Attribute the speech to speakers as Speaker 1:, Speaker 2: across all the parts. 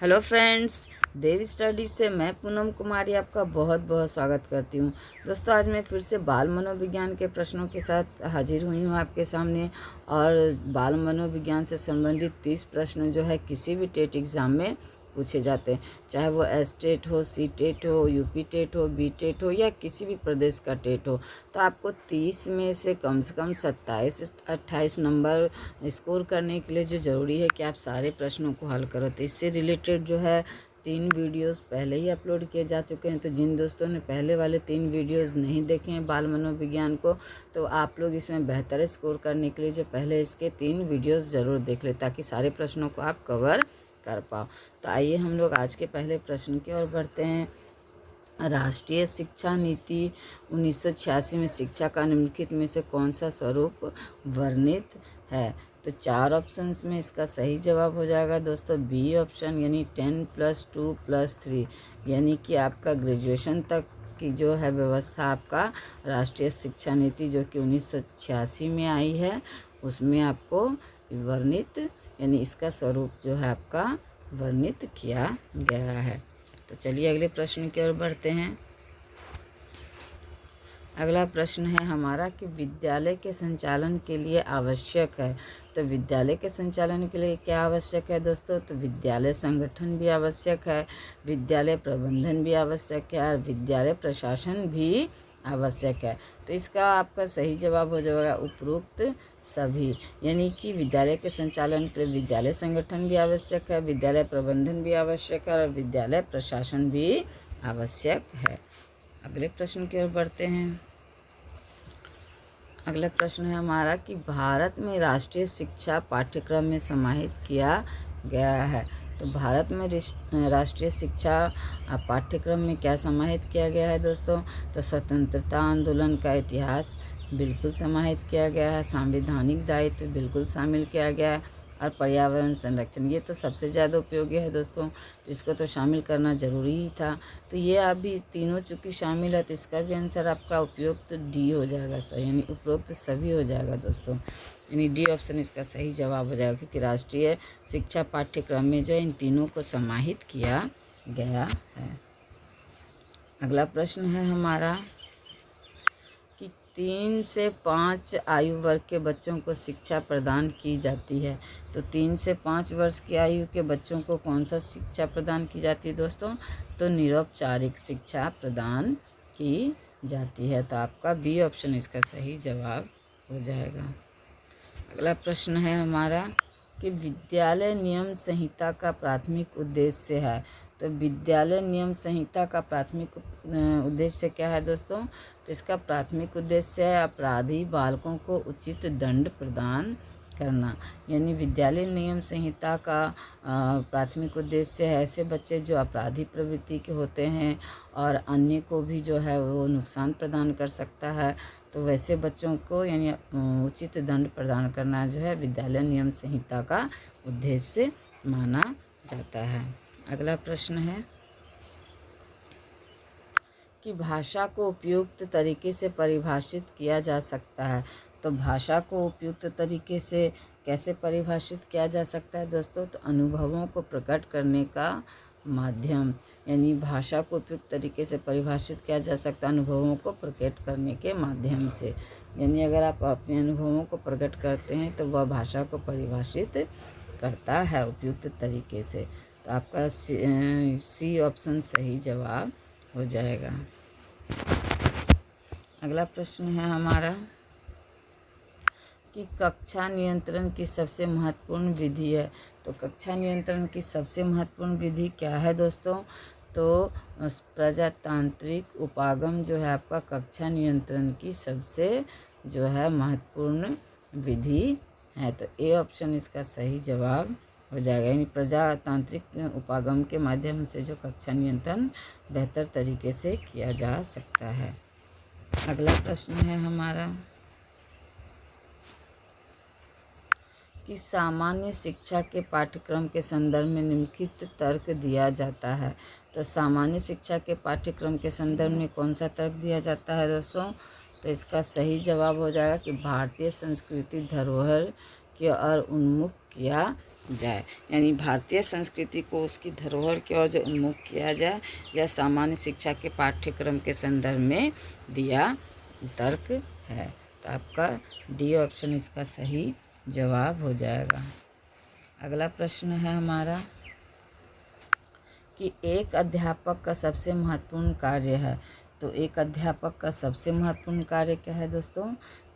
Speaker 1: Hello friends, देव study से मैं पूनम कुमारी आपका बहुत बहुत स्वागत करती हूँ। दोस्तों, आज मैं फिर से बाल मनोविज्ञान के प्रश्नों के साथ हाजिर हुई हूँ आपके सामने। और बाल मनोविज्ञान से संबंधित 30 प्रश्न जो है किसी भी टेट एग्ज़ाम में पूछे जाते हैं, चाहे वो एस टेट हो, सी टेट हो, यूपी टेट हो, बी टेट हो या किसी भी प्रदेश का टेट हो। तो आपको 30 में से कम 27-28 नंबर स्कोर करने के लिए जो ज़रूरी है कि आप सारे प्रश्नों को हल करो। तो इससे रिलेटेड जो है 3 वीडियोस पहले ही अपलोड किए जा चुके हैं। तो जिन दोस्तों ने पहले वाले 3 वीडियोस नहीं देखे हैं बाल मनोविज्ञान को, तो आप लोग इसमें बेहतर स्कोर करने के लिए जो पहले इसके 3 वीडियोस ज़रूर देख लें, ताकि सारे प्रश्नों को आप कवर कर पाओ। तो आइए हम लोग आज के पहले प्रश्न की ओर बढ़ते हैं। राष्ट्रीय शिक्षा नीति 1986 में शिक्षा का निम्नलिखित में से कौन सा स्वरूप वर्णित है? तो 4 ऑप्शंस में इसका सही जवाब हो जाएगा दोस्तों बी ऑप्शन, यानी 10+2+3, यानी कि आपका ग्रेजुएशन तक की जो है व्यवस्था आपका राष्ट्रीय शिक्षा नीति जो कि 1986 में आई है, उसमें आपको वर्णित, यानी इसका स्वरूप जो है आपका वर्णित किया गया है। तो चलिए अगले प्रश्न की ओर बढ़ते हैं। अगला प्रश्न है हमारा कि विद्यालय के संचालन के लिए आवश्यक है। तो विद्यालय के संचालन के लिए क्या आवश्यक है दोस्तों? तो विद्यालय संगठन भी आवश्यक है, विद्यालय प्रबंधन भी आवश्यक है और विद्यालय प्रशासन भी आवश्यक है। तो इसका आपका सही जवाब हो जाएगा उपरोक्त सभी, यानी कि विद्यालय के संचालन के लिए विद्यालय संगठन भी आवश्यक है, विद्यालय प्रबंधन भी आवश्यक है और विद्यालय प्रशासन भी आवश्यक है। अगले प्रश्न की ओर बढ़ते हैं। अगला प्रश्न है हमारा कि भारत में राष्ट्रीय शिक्षा पाठ्यक्रम में समाहित किया गया है। तो भारत में राष्ट्रीय शिक्षा पाठ्यक्रम में क्या समाहित किया गया है दोस्तों? तो स्वतंत्रता आंदोलन का इतिहास बिल्कुल समाहित किया गया है, संवैधानिक दायित्व बिल्कुल शामिल किया गया है और पर्यावरण संरक्षण, ये तो सबसे ज़्यादा उपयोगी है दोस्तों, तो इसको तो शामिल करना ज़रूरी ही था। तो ये अभी तीनों चूँकि शामिल है, तो इसका भी आंसर आपका उपयुक्त डी हो जाएगा सही, यानी उपरोक्त सभी हो जाएगा दोस्तों, यानी डी ऑप्शन इसका सही जवाब हो जाएगा, क्योंकि राष्ट्रीय शिक्षा पाठ्यक्रम में जो इन तीनों को समाहित किया गया है। अगला प्रश्न है हमारा कि 3 से 5 आयु वर्ग के बच्चों को शिक्षा प्रदान की जाती है। तो 3 से 5 वर्ष की आयु के बच्चों को कौन सा शिक्षा प्रदान की जाती है दोस्तों? तो निरौपचारिक शिक्षा प्रदान की जाती है। तो आपका बी ऑप्शन इसका सही जवाब हो जाएगा। अगला प्रश्न है हमारा कि विद्यालय नियम संहिता का प्राथमिक उद्देश्य है। तो विद्यालय नियम संहिता का प्राथमिक उद्देश्य क्या है दोस्तों? तो इसका प्राथमिक उद्देश्य है अपराधी बालकों को उचित दंड प्रदान करना, यानी विद्यालय नियम संहिता का प्राथमिक उद्देश्य है ऐसे बच्चे जो अपराधी प्रवृत्ति के होते हैं और अन्य को भी जो है वो नुकसान प्रदान कर सकता है, तो वैसे बच्चों को यानी उचित दंड प्रदान करना जो है विद्यालय नियम संहिता का उद्देश्य माना जाता है। अगला प्रश्न है कि भाषा को उपयुक्त तरीके से परिभाषित किया जा सकता है। तो भाषा को उपयुक्त तरीके से कैसे परिभाषित किया जा सकता है दोस्तों? तो अनुभवों को प्रकट करने का माध्यम, यानी भाषा को उपयुक्त तरीके से परिभाषित किया जा सकता है अनुभवों को प्रकट करने के माध्यम से, यानी अगर आप अपने अनुभवों को प्रकट करते हैं तो वह भाषा को परिभाषित करता है उपयुक्त तरीके से। तो आपका सी ऑप्शन सही जवाब हो जाएगा। अगला प्रश्न है हमारा कि कक्षा नियंत्रण की सबसे महत्वपूर्ण विधि है। तो कक्षा नियंत्रण की सबसे महत्वपूर्ण विधि क्या है दोस्तों? तो प्रजातांत्रिक उपागम जो है आपका कक्षा नियंत्रण की सबसे जो है महत्वपूर्ण विधि है। तो ए ऑप्शन इसका सही जवाब हो जाएगा, यानी प्रजातांत्रिक उपागम के माध्यम से जो कक्षा नियंत्रण बेहतर तरीके से किया जा सकता है। अगला प्रश्न है हमारा कि सामान्य शिक्षा के पाठ्यक्रम के संदर्भ में निम्नलिखित तर्क दिया जाता है। तो सामान्य शिक्षा के पाठ्यक्रम के संदर्भ में कौन सा तर्क दिया जाता है दोस्तों? तो इसका सही जवाब हो जाएगा कि भारतीय संस्कृति धरोहर की ओर उन्मुख किया जाए। यानी भारतीय संस्कृति को उसकी धरोहर की ओर जो उन्मुख किया जाए, यह सामान्य शिक्षा के पाठ्यक्रम के संदर्भ में दिया तर्क है। तो आपका डी ऑप्शन इसका सही जवाब हो जाएगा। अगला प्रश्न है हमारा कि एक अध्यापक का सबसे महत्वपूर्ण कार्य है। तो एक अध्यापक का सबसे महत्वपूर्ण कार्य क्या है दोस्तों?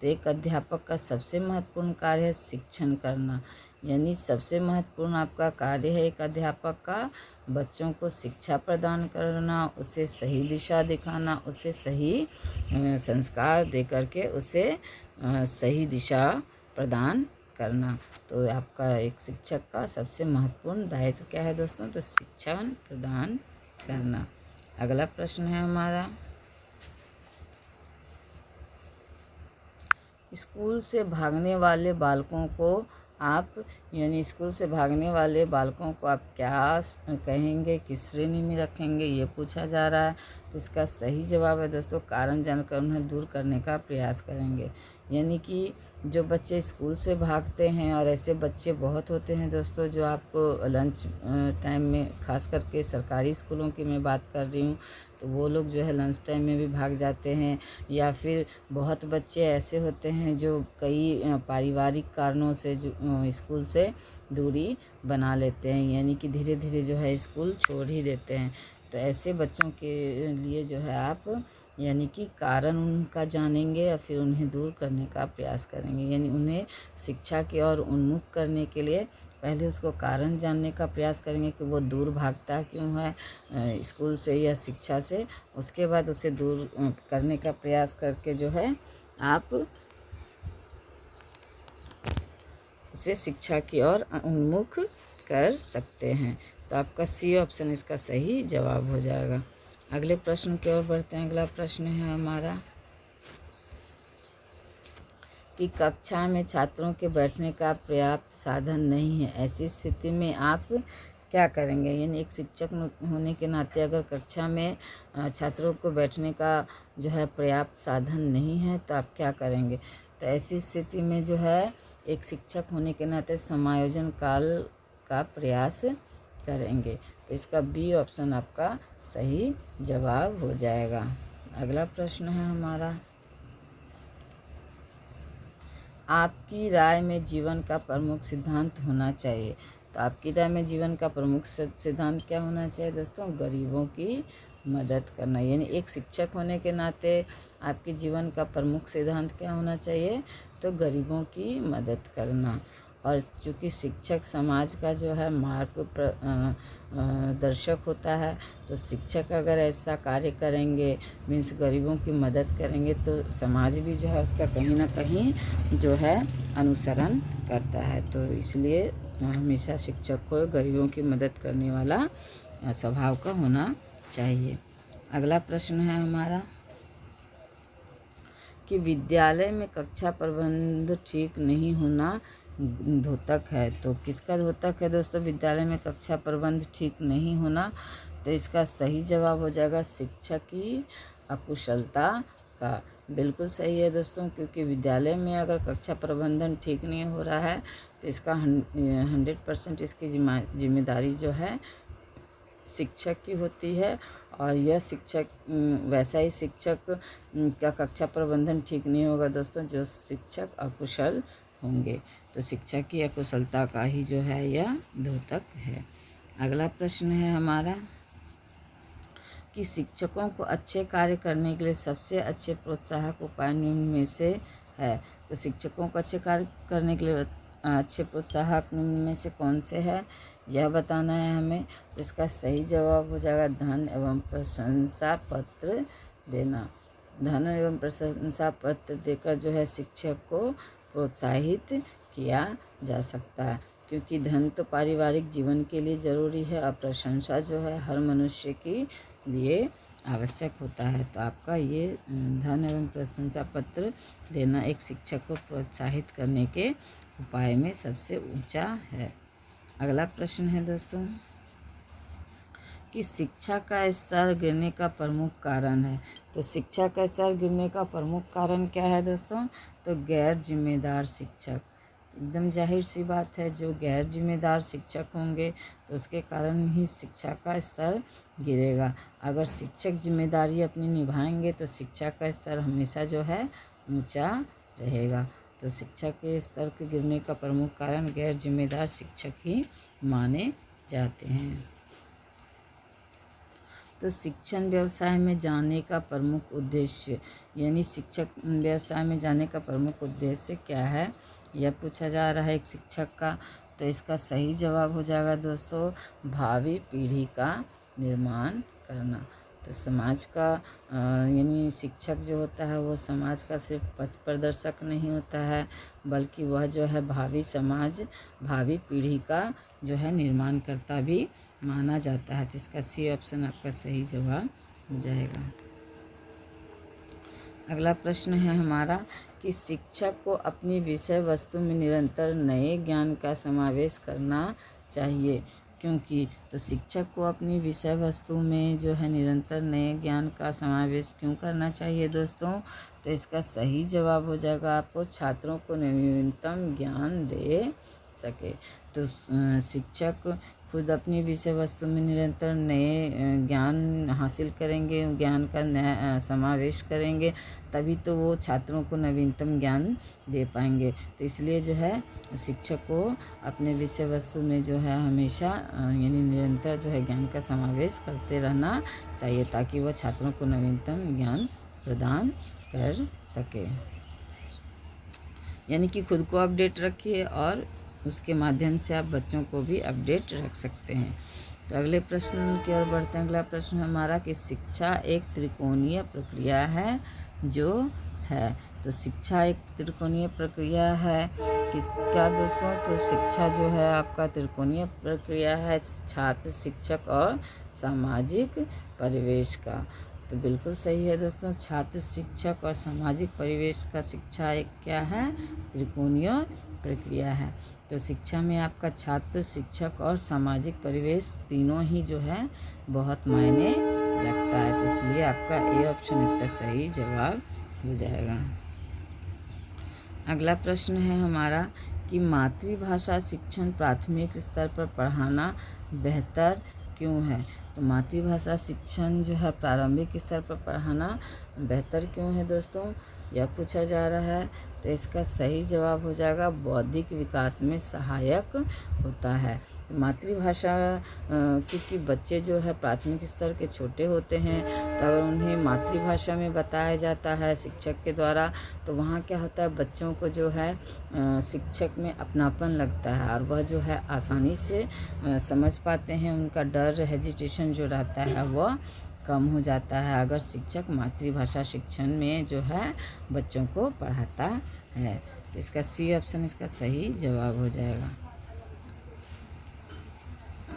Speaker 1: तो एक अध्यापक का सबसे महत्वपूर्ण कार्य है शिक्षण करना। यानी सबसे महत्वपूर्ण आपका कार्य है एक अध्यापक का बच्चों को शिक्षा प्रदान करना, उसे सही दिशा दिखाना, उसे सही संस्कार दे करके उसे सही दिशा प्रदान करना। तो आपका एक शिक्षक का सबसे महत्वपूर्ण दायित्व क्या है दोस्तों? तो शिक्षा प्रदान करना। अगला प्रश्न है हमारा, स्कूल से भागने वाले बालकों को आप यानी स्कूल से भागने वाले बालकों को आप क्या कहेंगे, किस श्रेणी में रखेंगे, ये पूछा जा रहा है। तो इसका सही जवाब है दोस्तों कारण जानकर उन्हें दूर करने का प्रयास करेंगे। यानी कि जो बच्चे स्कूल से भागते हैं, और ऐसे बच्चे बहुत होते हैं दोस्तों जो आपको लंच टाइम में, खास करके सरकारी स्कूलों की मैं बात कर रही हूँ, तो वो लोग जो है लंच टाइम में भी भाग जाते हैं। या फिर बहुत बच्चे ऐसे होते हैं जो कई पारिवारिक कारणों से जो स्कूल से दूरी बना लेते हैं, यानी कि धीरे धीरे जो है स्कूल छोड़ ही देते हैं। तो ऐसे बच्चों के लिए जो है आप यानी कि कारण उनका जानेंगे और फिर उन्हें दूर करने का प्रयास करेंगे। यानी उन्हें शिक्षा की ओर उन्मुख करने के लिए पहले उसको कारण जानने का प्रयास करेंगे कि वो दूर भागता क्यों है स्कूल से या शिक्षा से। उसके बाद उसे दूर करने का प्रयास करके जो है आप उसे शिक्षा की ओर उन्मुख कर सकते हैं। तो आपका सी ऑप्शन इसका सही जवाब हो जाएगा। अगले प्रश्न की ओर बढ़ते हैं। अगला प्रश्न है हमारा कि कक्षा में छात्रों के बैठने का पर्याप्त साधन नहीं है, ऐसी स्थिति में आप क्या करेंगे? यानी एक शिक्षक होने के नाते अगर कक्षा में छात्रों को बैठने का जो है पर्याप्त साधन नहीं है तो आप क्या करेंगे? तो ऐसी स्थिति में जो है एक शिक्षक होने के नाते समायोजन काल का प्रयास करेंगे। तो इसका बी ऑप्शन आपका सही जवाब हो जाएगा। अगला प्रश्न है हमारा, आपकी राय में जीवन का प्रमुख सिद्धांत होना चाहिए। तो आपकी राय में जीवन का प्रमुख सिद्धांत क्या होना चाहिए दोस्तों? गरीबों की मदद करना। यानी एक शिक्षक होने के नाते आपके जीवन का प्रमुख सिद्धांत क्या होना चाहिए? तो गरीबों की मदद करना। और चूँकि शिक्षक समाज का जो है मार्ग दर्शक होता है, तो शिक्षक अगर ऐसा कार्य करेंगे मीन्स गरीबों की मदद करेंगे तो समाज भी जो है उसका कहीं ना कहीं जो है अनुसरण करता है। तो इसलिए हमेशा शिक्षक को गरीबों की मदद करने वाला स्वभाव का होना चाहिए। अगला प्रश्न है हमारा कि विद्यालय में कक्षा प्रबंध ठीक नहीं होना द्योतक है। तो किसका द्योतक है दोस्तों? विद्यालय में कक्षा प्रबंध ठीक नहीं होना। तो इसका सही जवाब हो जाएगा शिक्षक की अकुशलता का। बिल्कुल सही है दोस्तों, क्योंकि विद्यालय में अगर कक्षा प्रबंधन ठीक नहीं हो रहा है तो इसका 100% इसकी जिम्मेदारी जो है शिक्षक की होती है। और यह शिक्षक वैसा ही शिक्षक का कक्षा प्रबंधन ठीक नहीं होगा दोस्तों जो शिक्षक अकुशल होंगे। तो शिक्षक की अकुशलता का ही जो है यह द्योतक है। अगला प्रश्न है हमारा कि शिक्षकों को अच्छे कार्य करने के लिए सबसे अच्छे प्रोत्साहक उपाय निम्न में से है। तो शिक्षकों को अच्छे कार्य करने के लिए अच्छे प्रोत्साहक निम्न में से कौन से है यह बताना है हमें। इसका सही जवाब हो जाएगा धन एवं प्रशंसा पत्र देना। धन एवं प्रशंसा पत्र देकर जो है शिक्षक को प्रोत्साहित किया जा सकता है, क्योंकि धन तो पारिवारिक जीवन के लिए ज़रूरी है और प्रशंसा जो है हर मनुष्य के लिए आवश्यक होता है। तो आपका ये धन एवं प्रशंसा पत्र देना एक शिक्षक को प्रोत्साहित करने के उपाय में सबसे ऊंचा है। अगला प्रश्न है दोस्तों कि शिक्षा का स्तर गिरने का प्रमुख कारण है। तो शिक्षा का स्तर गिरने का प्रमुख कारण क्या है दोस्तों? तो गैर जिम्मेदार शिक्षक। एकदम जाहिर सी बात है, जो गैर जिम्मेदार शिक्षक होंगे तो उसके कारण ही शिक्षा का स्तर गिरेगा। अगर शिक्षक जिम्मेदारी अपनी निभाएंगे तो शिक्षा का स्तर हमेशा जो है ऊंचा रहेगा। तो शिक्षा के स्तर के गिरने का प्रमुख कारण गैर जिम्मेदार शिक्षक ही माने जाते हैं। तो शिक्षण व्यवसाय में जाने का प्रमुख उद्देश्य, यानी शिक्षक व्यवसाय में जाने का प्रमुख उद्देश्य क्या है, यह पूछा जा रहा है एक शिक्षक का। तो इसका सही जवाब हो जाएगा दोस्तों, भावी पीढ़ी का निर्माण करना। तो समाज का यानी शिक्षक जो होता है वो समाज का सिर्फ पथ प्रदर्शक नहीं होता है, बल्कि वह जो है भावी पीढ़ी का जो है निर्माण करता भी माना जाता है। तो इसका सी ऑप्शन आपका सही जवाब हो जाएगा। अगला प्रश्न है हमारा कि शिक्षक को अपनी विषय वस्तु में निरंतर नए ज्ञान का समावेश करना चाहिए, क्योंकि तो शिक्षक को अपनी विषय वस्तु में जो है निरंतर नए ज्ञान का समावेश क्यों करना चाहिए दोस्तों। तो इसका सही जवाब हो जाएगा आपको छात्रों को नवीनतम ज्ञान दे सके। तो शिक्षक खुद अपनी विषय वस्तु में निरंतर नए ज्ञान हासिल करेंगे, ज्ञान का नया समावेश करेंगे, तभी तो वो छात्रों को नवीनतम ज्ञान दे पाएंगे। तो इसलिए जो है शिक्षक को अपने विषय वस्तु में जो है हमेशा यानी निरंतर जो है ज्ञान का समावेश करते रहना चाहिए, ताकि वह छात्रों को नवीनतम ज्ञान प्रदान कर सके। यानी कि खुद को अपडेट रखिए और उसके माध्यम से आप बच्चों को भी अपडेट रख सकते हैं। तो अगले प्रश्न की ओर बढ़ते हैं। अगला प्रश्न हमारा कि शिक्षा एक त्रिकोणीय प्रक्रिया है जो है। तो शिक्षा एक त्रिकोणीय प्रक्रिया है किसका दोस्तों। तो शिक्षा जो है आपका त्रिकोणीय प्रक्रिया है, छात्र, शिक्षक और सामाजिक परिवेश का। तो बिल्कुल सही है दोस्तों, छात्र, शिक्षक और सामाजिक परिवेश का शिक्षा एक क्या है, त्रिकोणीय प्रक्रिया है। तो शिक्षा में आपका छात्र, शिक्षक और सामाजिक परिवेश तीनों ही जो है बहुत मायने रखता है। तो इसलिए आपका ए ऑप्शन इसका सही जवाब हो जाएगा। अगला प्रश्न है हमारा कि मातृभाषा शिक्षण प्राथमिक स्तर पर पढ़ाना बेहतर क्यों है। तो मातृभाषा शिक्षण जो है प्रारंभिक स्तर पर पढ़ाना बेहतर क्यों है दोस्तों, यह पूछा जा रहा है। तो इसका सही जवाब हो जाएगा बौद्धिक विकास में सहायक होता है। तो मातृभाषा क्योंकि बच्चे जो है प्राथमिक स्तर के छोटे होते हैं, तो अगर उन्हें मातृभाषा में बताया जाता है शिक्षक के द्वारा, तो वहाँ क्या होता है, बच्चों को जो है शिक्षक में अपनापन लगता है और वह जो है आसानी से समझ पाते हैं। उनका डर, हेजिटेशन जो रहता है वह कम हो जाता है अगर शिक्षक मातृभाषा शिक्षण में जो है बच्चों को पढ़ाता है। तो इसका सी ऑप्शन इसका सही जवाब हो जाएगा।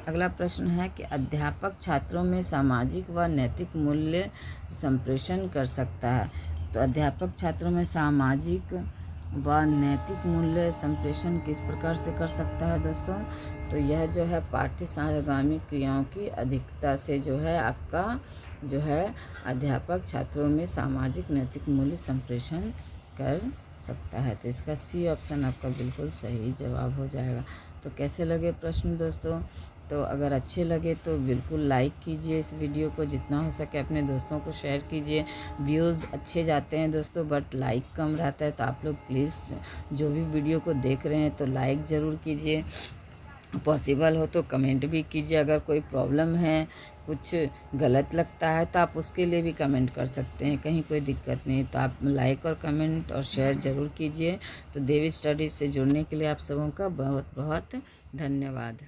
Speaker 1: अगला प्रश्न है कि अध्यापक छात्रों में सामाजिक व नैतिक मूल्य संप्रेषण कर सकता है। तो अध्यापक छात्रों में सामाजिक व नैतिक मूल्य संप्रेषण किस प्रकार से कर सकता है दोस्तों। तो यह जो है पाठ्य सहगामी क्रियाओं की अधिकता से जो है आपका जो है अध्यापक छात्रों में सामाजिक नैतिक मूल्य संप्रेषण कर सकता है। तो इसका सी ऑप्शन आपका बिल्कुल सही जवाब हो जाएगा। तो कैसे लगे प्रश्न दोस्तों, तो अगर अच्छे लगे तो बिल्कुल लाइक कीजिए इस वीडियो को, जितना हो सके अपने दोस्तों को शेयर कीजिए। व्यूज़ अच्छे जाते हैं दोस्तों बट लाइक कम रहता है, तो आप लोग प्लीज़ जो भी वीडियो को देख रहे हैं तो लाइक ज़रूर कीजिए, पॉसिबल हो तो कमेंट भी कीजिए। अगर कोई प्रॉब्लम है, कुछ गलत लगता है तो आप उसके लिए भी कमेंट कर सकते हैं, कहीं कोई दिक्कत नहीं। तो आप लाइक और कमेंट और शेयर ज़रूर कीजिए। तो देवी स्टडीज़ से जुड़ने के लिए आप सबों का बहुत बहुत धन्यवाद।